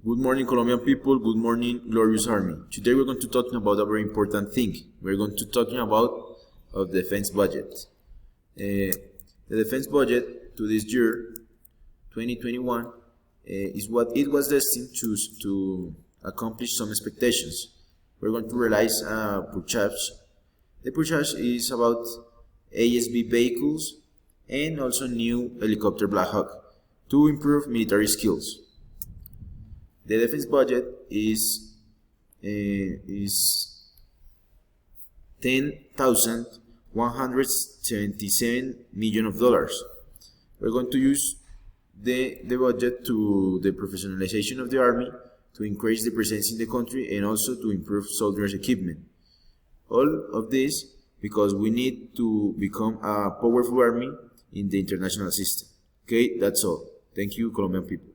Good morning, Colombian people. Good morning, glorious army. Today we're going to talk about a very important thing. We're going to talking about defense budget. The defense budget to this year, 2021, is what it was destined to accomplish some expectations. We're going to realize purchase. The purchase is about ASB vehicles and also new helicopter Black Hawk to improve military skills. The defense budget is $10,177 million. We're going to use the budget to the professionalization of the army, to increase the presence in the country, and also to improve soldiers' equipment. All of this because we need to become a powerful army in the international system. Okay, that's all. Thank you, Colombian people.